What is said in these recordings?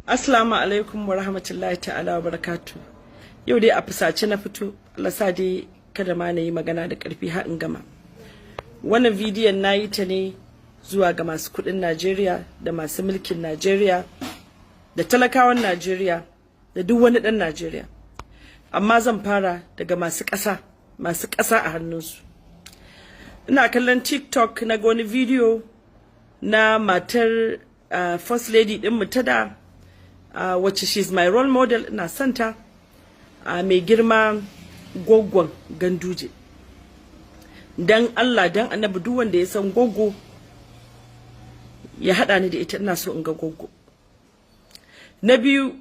Assalamu alaikum wa rahmatullahi ta'ala wa barakatu. Yau dai a fusace na fito, Allah sa dai kada ma na yi magana da ƙarfi har in gama. Wannan bidiyon na yi ta ne zuwa ga masu kuɗin Najeriya da masu mulkin Najeriya da talakawan Najeriya da duk wani ɗan Najeriya. Amma zan fara daga masu ƙasa a hannunsu. Ina kallon TikTok na ga wani bidiyo na matar First Lady ɗin mu ta da wacce she's my role model, ina santa, mai girma Goggon Ganduje. Dan Allah dan Annabi duk wanda ya san Goggo ya hada ni da ita, ina so in ga Goggo. Na biyu,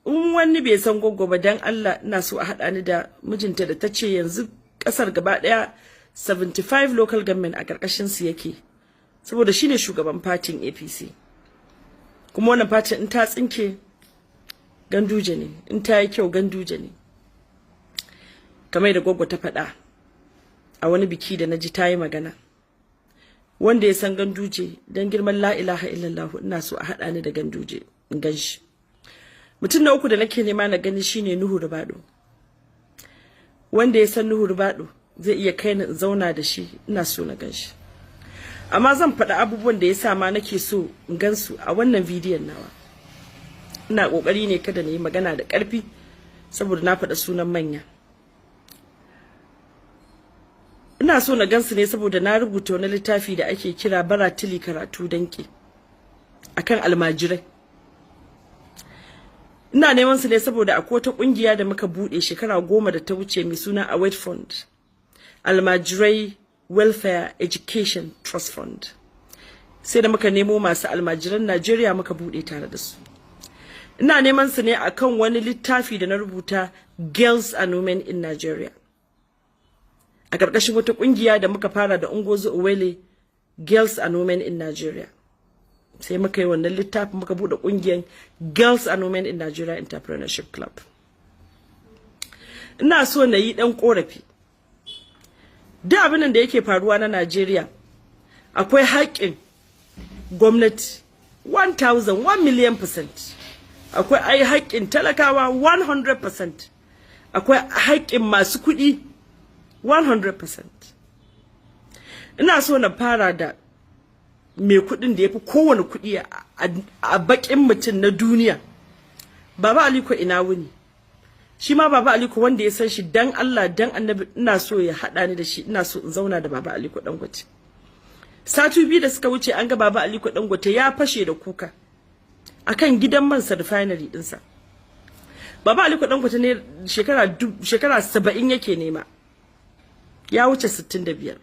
in wani bai san Goggo ba, dan Allah ina so a hada ni da mijinta da tace yanzu kasar gaba daya 75 local government a karkashin su yake, saboda shine shugaban party APC. Kuma wannan party in ta tsinke Ganduje ne, in ta yi kyau Ganduje ne. Kamar da Goggo ta faɗa a wani biki da naji ta yi magana. Wanda ya san Ganduje dan girman la ilaha illallah, ina so a hada ni da Ganduje in ganshi. Mutum na uku da nake nema na gani shine Nuhu Ribado. Wanda ya san Nuhu Ribado zai iya kai ni in zauna da shi, ina so na ganshi. Amma zan faɗa abubuwan da yasa ma nake so in gansu a wannan bidiyon nawa. Ina kokari ne kada na yi magana da ƙarfi saboda na faɗa sunan manya. Ina so na gansu ne saboda na rubuta wani littafi da ake kira Baratili Karatu Danke akan almajirai. Ina neman su ne saboda akwai wata kungiya da muka bude shekara 10 da ta wuce mai suna Await Fund, Almajirai Welfare Education Trust Fund. Sai da muka nemo masu almajiran Najeriya muka bude tare da su. Ina neman su ne akan wani littafi da na rubuta Girls and Women in Nigeria. A ƙarƙashin wata ƙungiya da muka fara da Ungozi Owele, Girls and Women in Nigeria. Sai muka yi wannan littafin muka buɗe ƙungiyar Girls and Women in Nigeria Entrepreneurship Club. Ina so na yi ɗan ƙorafi. Duk abin da yake faruwa na Najeriya, akwai haƙƙin gwamnati 1 million %. Akwai haƙƙin talakawa 100%. Akwai haƙƙin masu kuɗi 100%. Ina so na fara da mai kuɗin da yafi kowane kuɗi a bakin mutum na duniya. Baba Aliko ina wuni. Shi ma Baba Aliko wanda ya san shi dan Allah dan Annabi, ina so ya hada ni da shi, ina so in zauna da Baba Aliko Dangote. Sati biyu da suka wuce an ga Baba Aliko Dangote ya fashe da kuka akan gidan man refinery dinsa. Baba Aliko Dangote ne shekara 70 yake nema. Ya wuce 65.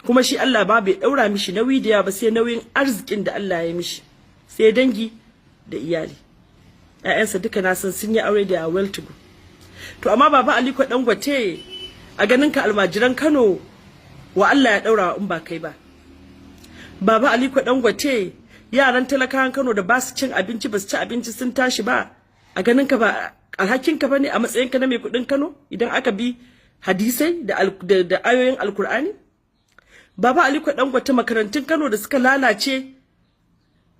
Kuma shi Allah ba bai daura mishi nauyi da yawa ba, sai nauyin arzikin da Allah ya mishi, sai dangi da iyali. Ƴaƴansa duka na san sun yi aure da well to go. To amma Baba Aliko Dangote, a ganin ka almajiran Kano wa Allah ya daura in ba kai ba. Baba Aliko Dangote, yaran talakawan Kano da ba su cin abinci, ba su ci abinci sun tashi ba, a ganin ka ba alhakin ka bane a matsayin ka na mai kudin Kano idan aka bi hadisai da ayoyin Alkur'ani? Baba Aliko Dangote, makarantun Kano da suka lalace,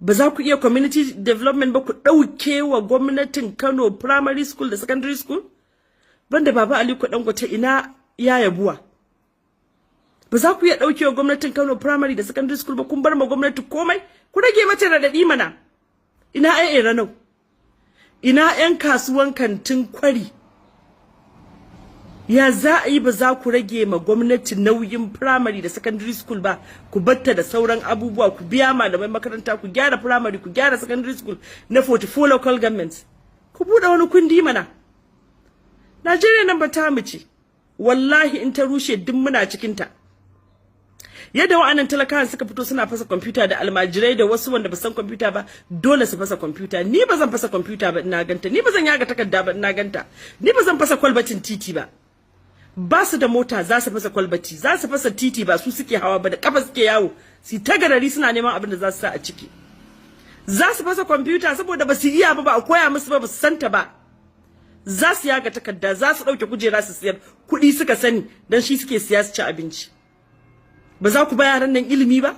ba za ku iya community development ba ku dauke wa gwamnatin Kano primary school da secondary school? Banda Baba Aliko Dangote ina ya yabuwa. Ba za ku iya dauke wa gwamnatin Kano primary da secondary school ba, kun bar ma gwamnati komai, ku rage mata radadi mana. Ina ai ranau. Ina yan kasuwan kantin kwari. Ya za a yi ba za ku rage ma gwamnati nauyin primary da secondary school ba, ku batta da sauran abubuwa, ku biya malamai makaranta, ku gyara primary, ku gyara secondary school na 44 local governments. Ku bude wani kundi mana. Najeriya nan ba ta mace. Wallahi in ta rushe duk muna cikin ta. Yadda wa'annan talakawan suka fito suna fasa computer da almajirai da wasu wanda ba san computer ba, dole su fasa computer. Ni ba zan fasa computer ba ina ganta, ni ba zan yaga takarda ba ina ganta, ni ba zan fasa kwalbatin titi ba. Ba su da mota za su fasa kwalbati, za su fasa titi, ba su suke hawa ba, da kafa suke yawo, su ta garari suna neman abin da za su sa a ciki. Za su fasa computer saboda ba su iya ba, ba a koya musu ba, ba su santa ba. Za su yaga takarda, za su dauke kujera su siyar, kuɗi suka sani dan shi suke siya su ci abinci. Ba za ku ba yaran nan ilimi ba?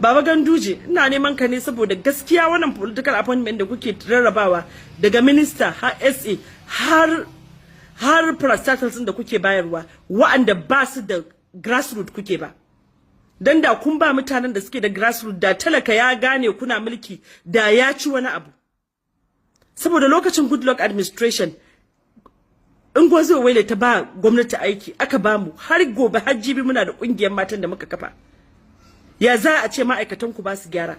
Baba Ganduje, ina neman ka ne saboda gaskiya wannan political appointment da kuke rarrabawa daga minister har SA har parastatals da kuke bayarwa wa'anda ba su da grassroots kuke ba. Dan da kun ba mutanen da suke da grassroots da talaka ya gane kuna mulki da ya ci wani abu. Saboda lokacin Goodluck administration in gozo waile ta ba gwamnati aiki aka ba mu har gobe har jibi muna da kungiyar matan da muka kafa. Ya za a ce ma'aikatan ku ba su gyara.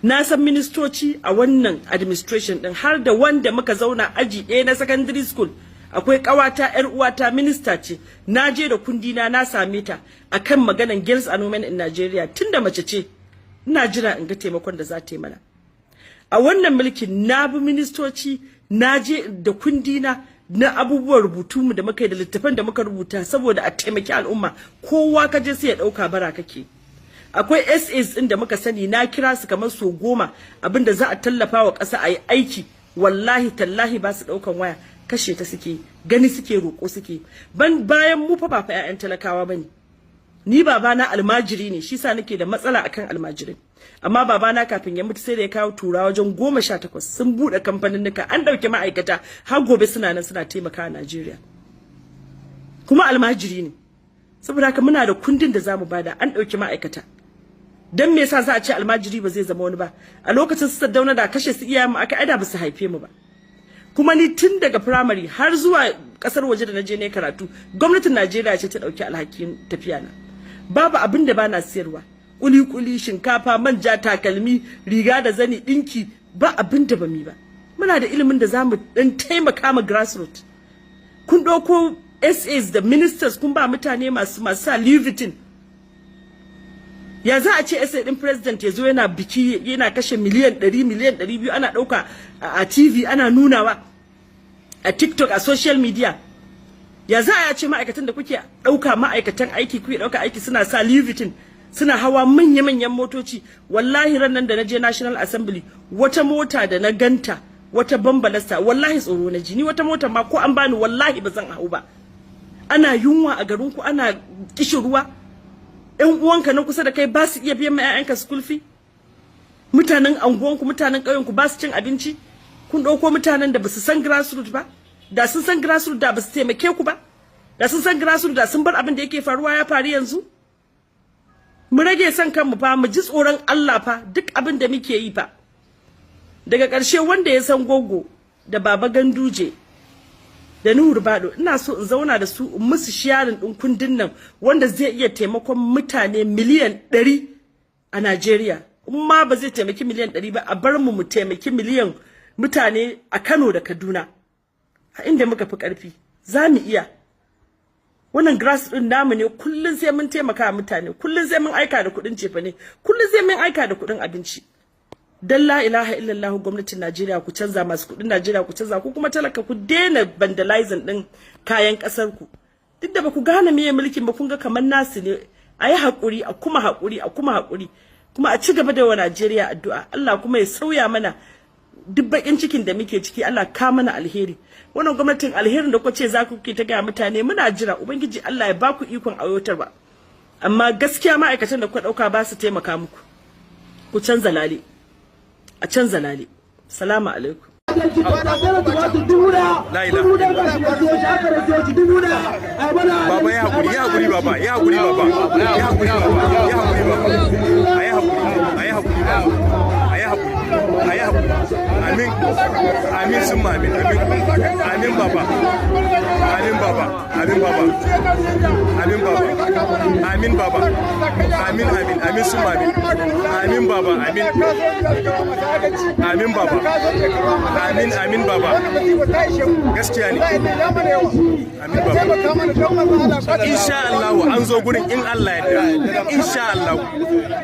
Na san ministoci a wannan administration din har da wanda muka zauna aji ɗaya na secondary school akwai kawata yar uwata minister ce na je da kundina na same ta akan maganan girls and women in Nigeria tunda mace ce ina jira in ga taimakon da za ta yi mana. A wannan mulkin na bi ministoci na je da kundina na abubuwan rubutu mu da muka yi da littafan da muka rubuta saboda a taimaki al'umma kowa ka je sai ya dauka bara kake. Akwai SAS din da muka sani na kira su kamar so 10 abinda za a tallafa wa ƙasa ayi aiki wallahi tallahi ba su daukan waya kashe ta suke gani suke roko suke bayan mu fa ba fa ƴaƴan talakawa bane. Ni babana almajiri ne shi sa nake da matsala akan almajirin amma babana kafin ya mutu sai da ya kawo tura wajen 18 sun bude kamfaninnika an dauke ma'aikata har gobe suna nan suna taimaka a Najeriya kuma almajiri ne saboda haka muna da kundin da zamu bada an dauki ma'aikata. Dan me yasa za a ce almajiri ba zai zama wani ba a lokacin su Saddauna da kashe su iyayen mu aka aida ba su haife mu ba. Kuma ni tun daga primary har zuwa kasar waje da naje ne karatu gwamnatin Najeriya ce ta dauki alhakin tafiya na. Babu abin da bana siyarwa kuli shinkafa manja takalmi riga da zani dinki ba abin da bami ba. Muna da ilimin da zamu dan taimaka ma grassroots. Kun dauko SAs da ministers kun ba mutane masu sa levitin. Ya za a ce SA din president ya zo yana biki yana kashe miliyan 100 miliyan 200 ana dauka a TV ana nunawa a TikTok a social media. Ya za a ce ma'aikatan da kuke dauka ma'aikatan aiki kuke dauka aiki suna sa levitin suna hawa manyan motoci wallahi ran nan da naje National Assembly wata mota da na ganta wata bambalasta wallahi tsoro na ji ni wata mota ma ko an bani wallahi ba zan hau ba. Ana yunwa a garin ku ana kishin ruwa. Ɗan uwanka na kusa da kai ba su iya biyan ma ƴaƴanka school fee. Mutanen anguwanku mutanen ƙauyenku ba su cin abinci. Kun ɗauko mutanen da ba su san grassroots ba. Da sun san grassroots da ba su taimake ku ba. Da sun san grassroots da sun bar abin da yake faruwa ya faru yanzu. Mu rage san kanmu fa mu ji tsoron Allah fa duk abin da muke yi fa. Daga ƙarshe wanda ya san Gogo da Baba Ganduje da Nuhu Bado ina so in zauna da su in musu sharing din kundin nan wanda zai iya taimakon mutane miliyan 100 a Najeriya. Ma ba zai taimaki miliyan 100 ba a bar mu taimaki miliyan mutane a Kano da Kaduna. A inda muka fi karfi za mu iya. Wannan grass din namu ne kullun sai mun taimaka mutane, kullun sai mun aika da kudin cefane, kullun sai mun aika da kudin abinci. Dan la ilaha illallah gwamnatin Najeriya ku canza masu kudin Najeriya ku canza ku kuma talaka ku daina vandalizing din kayan kasar ku. Duk da ba ku gane meye mulkin ba kun ga kamar nasu ne ayi hakuri a kuma hakuri kuma a ci gaba da wa Najeriya addu'a Allah kuma ya sauya mana duk bakin cikin da muke ciki Allah ka mana alheri. Wannan gwamnatin alherin da kuke za ku ke ta ga mutane muna jira ubangiji Allah ya ba ku ikon ayotarwa. Amma gaskiya ma'aikatan da kuka dauka ba su taimaka muku. Ku canza lale. A canza lale. Salamu alaikum. Baba ya hakuri baba ya hakuri baba ya hakuri baba ya hakuri baba ayi hakuri amin sun amin baba amin baba amin sun amin baba amin baba gaskiya ne amin baba insha Allah an zo gurin in Allah ya yarda insha Allah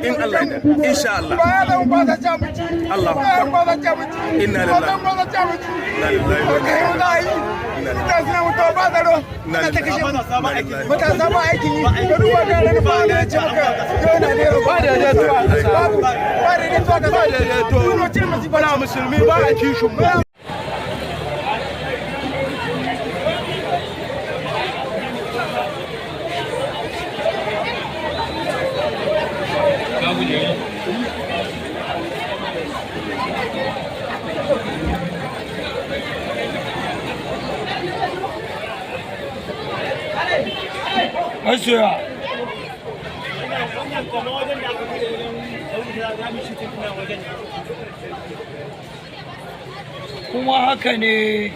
in Allah ya yarda insha Allah Allah inna lillahi musulmi ba a kishin mu masoya kuma haka ne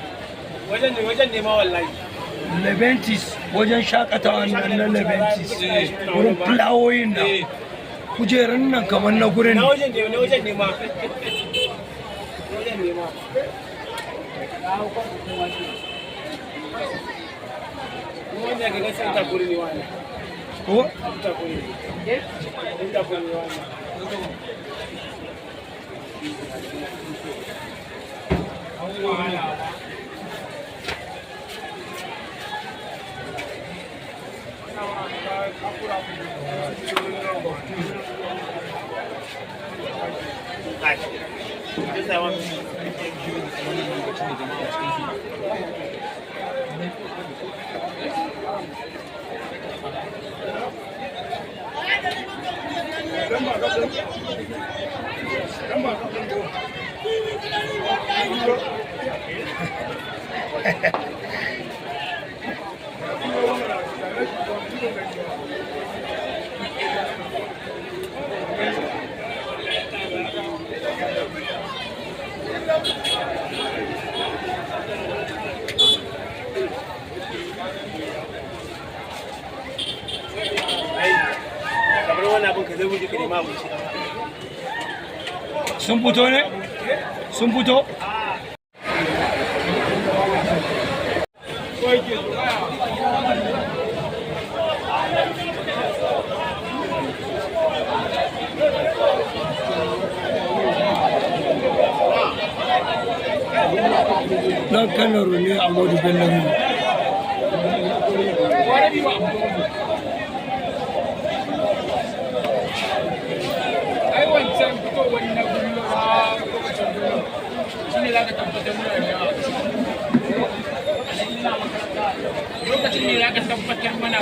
wajen ne ma wallahi Leventis wajen shakatawa na Leventis wurin fulawoyin nan kujerun nan kamar na gurin na wajen ne ma wanda ga gasa ta kuri ne wani ko ta kuri ne wani sun fito ne? sun fito? ɗan Kanaru ne a Amadu Bello ne. Ai wancan fitowar na gullo na lokacin gullo shi ne za ka tabbatar mana da lokacin ne za ka tabbatar mana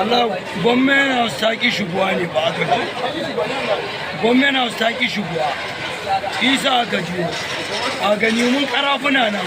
Allah gwamnati na ta ki shigowa ne ba aka ji gwamnati na ta ki shigowa isa aka ji a gani mun karafuna nan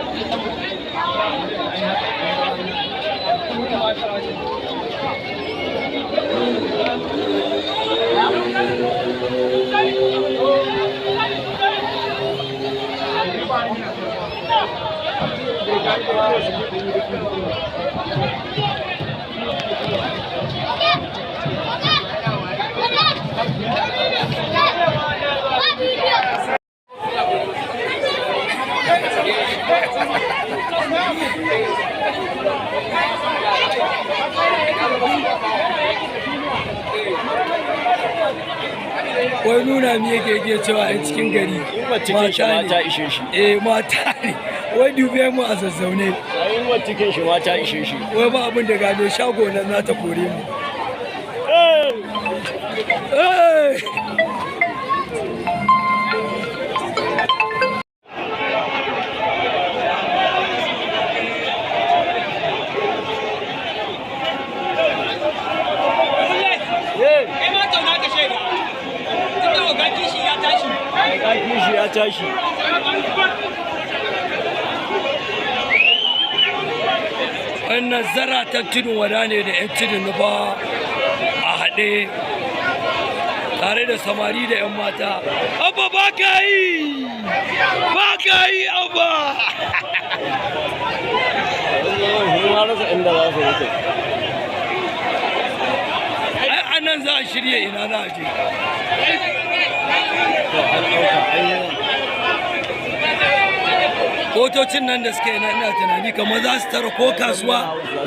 Okay. wai nuna mi yake cewa a cikin gari mata ishe shi mata ne wai dube mu a zazzaune rayuwar cikin shi mata ishe shi wai ba abin da gane shago nan za ta kore mu kishi ya tashi wannan zara ta tudun wada ne da 'yan tudun nufa a haɗe tare da samari da 'yan mata. Abba ba ka yi abba ai anan za a shirya ina za a je motocin nan da suke na ina tunani kamar za su tara ko kasuwa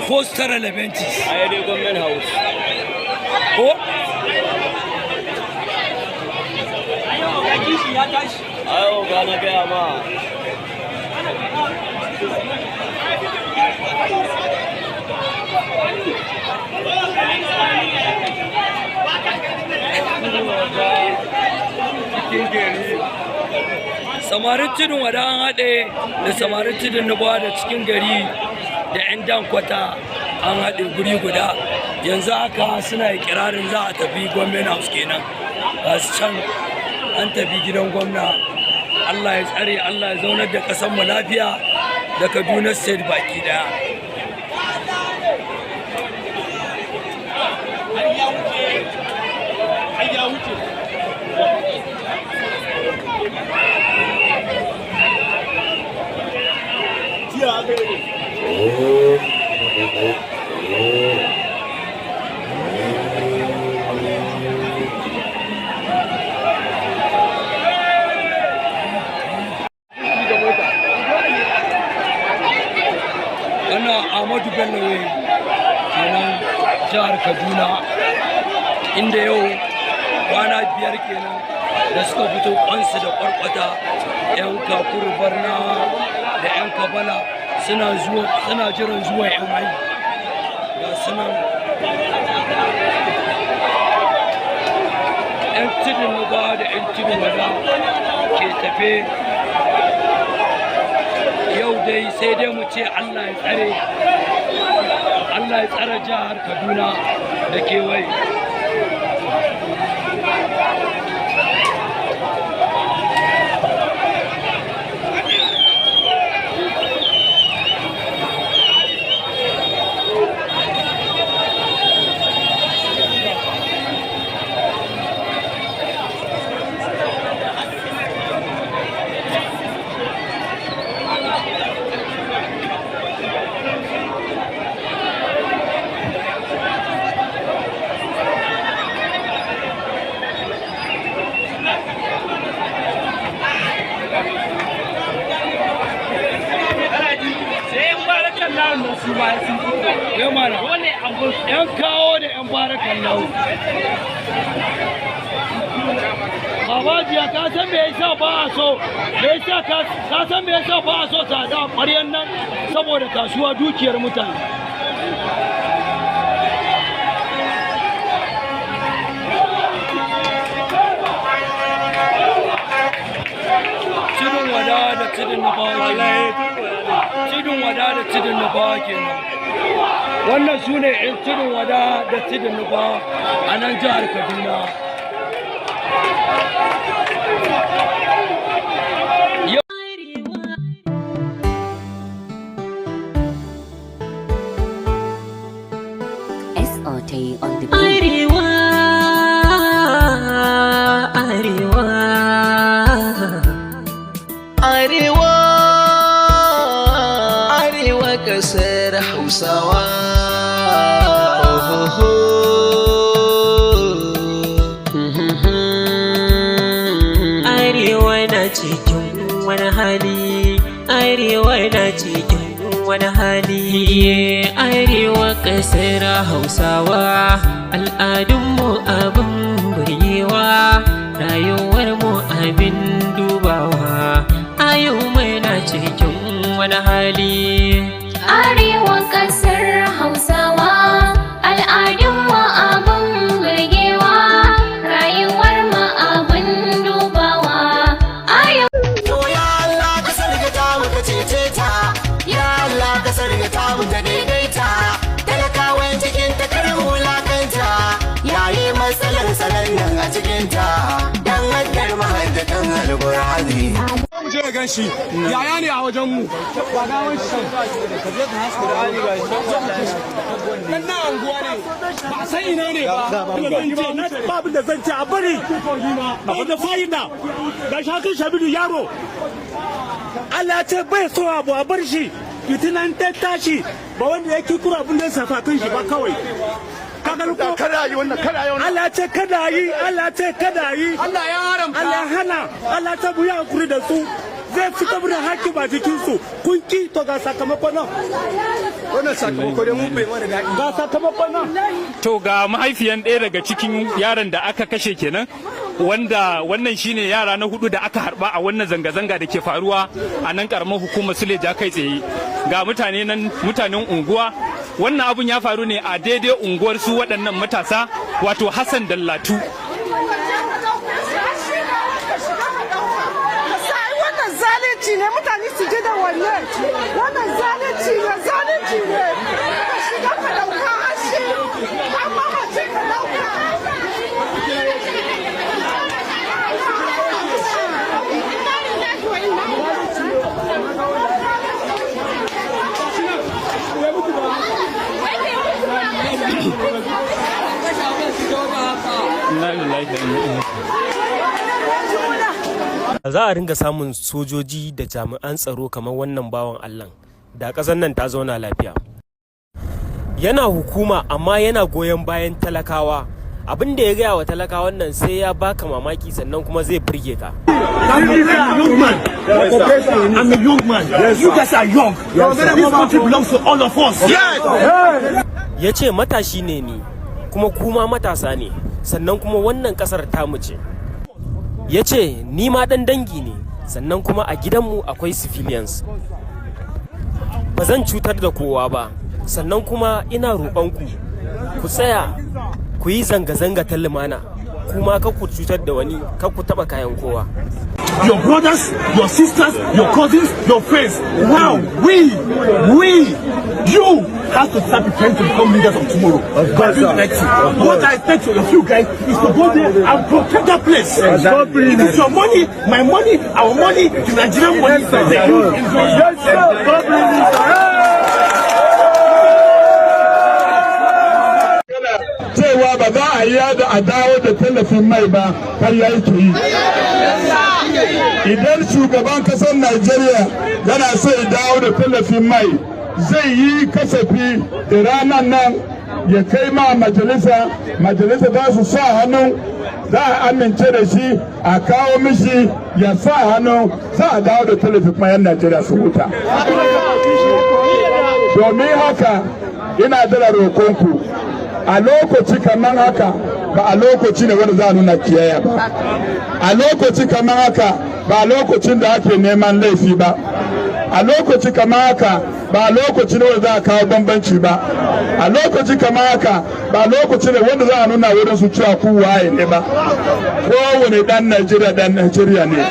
ko su tara labenti a yadda gwamnan house ko ayo ga na gaya ma samarin tudun wada an haɗe da samarin tudun nubawa da cikin gari da 'yan dankwata an haɗe guri guda yanzu haka suna ikirarin za a tafi gwamnan house kenan ga su can an tafi gidan gwamna. Allah ya tsare, Allah ya zaunar da ƙasar mu lafiya da Kaduna state baki daya. Ahmadu Bello kenan jihar Kaduna inda yau kwana 5 kenan da suka fito kwansu da kwarkwata 'yan kakuru barna da 'yan kabala suna jiran zuwa 'yan mai ga sunan 'yan tudun nuba da 'yan tudun wada ke tafe. Yau dai sai dai mu ce Allah ya tsare jihar Kaduna da kewaye. Yan kawo da yan barakan lau. Babajiya ka san me yasa ba a so? Ka san me yasa ba a so ta da ƙwaryan nan saboda kasuwa dukiyar mutane. Tudun wada da tudun nufawa kenan. Tudun wada da tudun nufawa kenan. Wannan su ne 'yan tudun wada da tudun nufa a nan jihar Kaduna. Arewa, Arewa, Arewa, Arewa ƙasar Hausawa. Arewa na cikin wani hali, Arewa na cikin wani hali. Arewa ƙasar Hausawa, al'adunmu abin burgewa, rayuwarmu abin dubawa. A yau muna cikin wani hali. Arewa ƙasar Hausawa, al'adunmu abin burgewa, rayuwarmu abin dubawa. To ya Allah ka sarga ta mu ka cece ta, ya Allah ka sarga ta mu ta daidaita, talakawan cikin ta kar wulakanta, yayi matsalar salar nan a cikin ta, dan haddar mahaddatan alƙur'ani. Mu je gan shi yaya ne a wajen mu ba ga wani shi ka je ka haska da ali ga shi dan na anguwa ne ba san ina ne ba babu da zan ci a bari ba da fa'ida da shakin shabidu yaro Allah ce bai so abu a bar shi fitinan ta tashi ba wanda yake kura abin da safa kan shi ba kawai kada yi wannan Allah ce kada yi Allah ce kada yi Allah ya haramta Allah hana Allah ta buya hakuri da su zai fita da haki ba jikin su kun ki to ga sakamakon nan wannan sakamako dai mun bai mana daɗi ga sakamakon nan to ga mahaifiyan ɗaya daga cikin yaran da aka kashe kenan wanda wannan shine yara na hudu da aka harba a wannan zanga-zanga da ke faruwa a nan karamar hukumar Suleja kai tsaye ga mutanen unguwa. Wannan abun ya faru ne a daidai unguwar su waɗannan matasa wato Hassan Dallatu. Wannan zalunci ne mutane su ji da wannan zalunci ne ka shiga ka dauka ashe ka mamace ka dauka. Za a ringa samun sojoji da jami'an tsaro kamar wannan bawan Allah da ƙasar nan ta zauna lafiya. Yana hukuma amma yana goyon bayan talakawa. Abin da ya gaya wa talakawan nan sai ya baka mamaki sannan kuma zai burge ka. I'm a young man. You guys are young. This country belongs to all of us. Ya ce matashi ne ni kuma kuma matasa ne sannan kuma wannan ƙasar tamu ce. Ya ce ni ma ɗan dangi ne sannan kuma a gidanmu akwai civilians. Ba zan cutar da kowa ba sannan kuma ina roƙonku ku tsaya ku yi zanga-zanga ta lumana kuma ka ku cutar da wani ka ku taɓa kayan kowa. Your brothers, your sisters, your cousins, your friends. Now, you have to start preparing to become leaders of tomorrow. What I expect of you guys is to go there and protect that place. It is your money, my money, our money, the Nigerian money. Cewa ba za a yi da a dawo da tallafin mai ba har ya yi yi. Idan shugaban kasar Najeriya yana so ya dawo da tallafin mai zai yi kasafi da ranar nan ya kai ma majalisa za su sa hannu za a amince da shi a kawo mishi ya sa hannu za a dawo da tallafin mayan Najeriya su huta. Domin haka ina da roƙonku a lokaci kamar haka ba a lokaci ne wanda za a nuna kiyaya ba, a lokaci kamar haka ba lokacin da ake neman laifi ba, a lokaci kamar haka ba lokaci ne wanda za a kawo bambanci ba, a lokaci kamar haka ba lokaci ne wanda za a nuna wurin su cewa ku waye ne ba. Kowane dan Najeriya ne.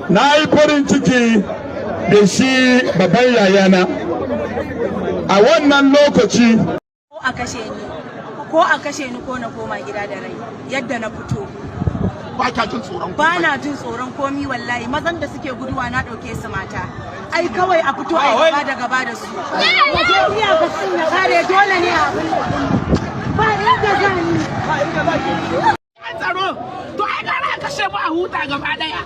Na yi farin ciki da shi babban yayana a wannan lokaci. Ko a kashe ni ko na koma gida da rai yadda na fito. Ba na jin tsoron komi wallahi, mazan da suke guduwa na ɗauke su mata. Ai kawai a fito ai gaba da su. Najeriya ka sun na kare dole ne a ba inda zani. Tsaro to ai gara kashe mu a huta gaba daya.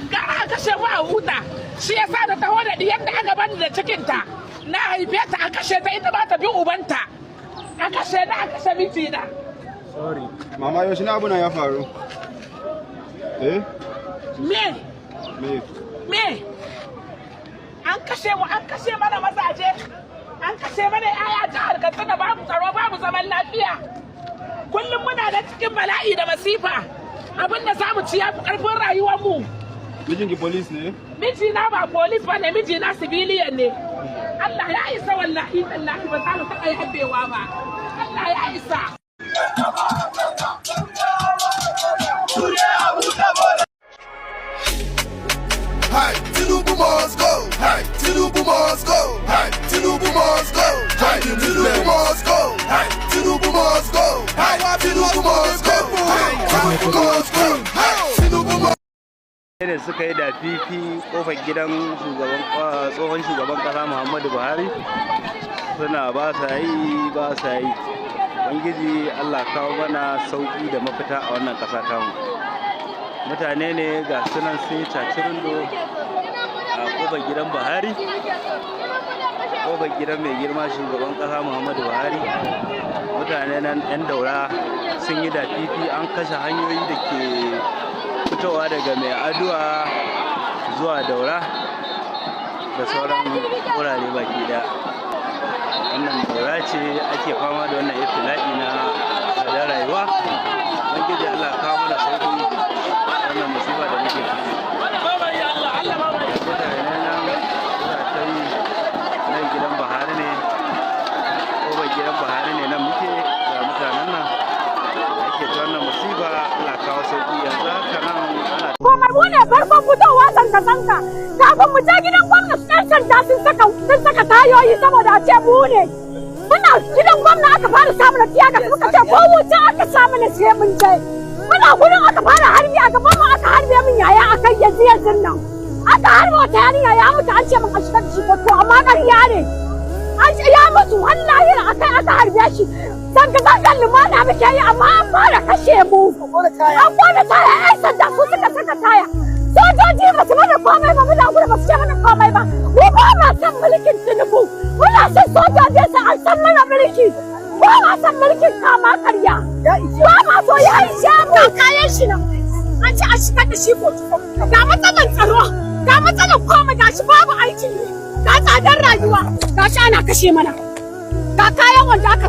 Gara kashe mu a huta. Shi yasa da taho da diyar da aka bani da cikinta. Na haife ta a kashe ta inda ba ta bi ubanta. A kashe na a kashe mijina. Sorry. Mama yaushe na abu na ya faru? Me? An kashe mu, an kashe mana mazaje, an kashe mana yaya jihar Katsina, babu tsaro, babu zaman lafiya. Kullum muna da cikin bala'i da masifa. Abin da za mu ci ya fi ƙarfin rayuwar mu. Mijinki police ne? Mijina ba police ba ne, mijina civilian ne. Allah ya isa wallahi tallahi ba za mu taɓa yabewa ba. Allah ya isa. Hey, Tinubu must go. Hey, Tinubu must go. Hey, Tinubu must go. Hey, Tinubu must go. Hey, Tinubu must go. Hey, Tinubu must go. Hey, Tinubu must go. Hey, Tinubu must da suka yi da fifi kofar gidan tsohon shugaban kasa Muhammadu Buhari suna ba sa yi Ubangiji Allah kawo mana sauki da mafita a wannan kasa tamu. Mutane ne ga sunan sun cacirindo a kofar gidan Buhari, kofar gidan mai girma shugaban kasa Muhammadu Buhari. Mutane nan 'yan Daura sun yi da fifi, an kashe hanyoyi da ke fitowa daga mai aduwa zuwa Daura da sauran wurare baki da. Wannan Daura ce ake fama da wannan iftila'i na tsadar rayuwa. Ubangiji Allah kawo mana sauki wannan musiba da muke ciki. Mutane nan suna ta yi nan gidan Buhari ne, ko gidan Buhari ne nan muke ga mutanen nan ake ta wannan musiba. Allah kawo sauki yanzu haka nan ana komai mu ne farkon fitowa zanga-zanga kafin mu je gidan gwamnati ɗan sanda sun saka tayoyi saboda a ce mu ne muna gidan gwamna aka fara samun tiyaga suka ce ko wuce aka samu na sai mun je muna gurin aka fara harbi a gaban mu aka harbe min yaya akan yanzu nan aka harbe wata yarinya ya mutu an ce min a shigar shi to amma ƙarya ne an ce ya mutu wallahi akai aka harbe shi zanga-zangar lumana muke yi amma an fara kashe mu an fara taya 'yan sanda su suka saka taya sojoji ba su mana komai ba muna gudu ba su ce mana komai ba mu ba ma san mulkin Tinubu muna son sojoji su an san mana mulki ba ma san mulkin kama karya ba ma so ya yi shago kayan shi nan an ce an shigar da shi kotu ga matsalar tsaro ga matsalar komai ga shi babu aikin yi ga tsadar rayuwa ga shi ana kashe mana ga kayan wanda aka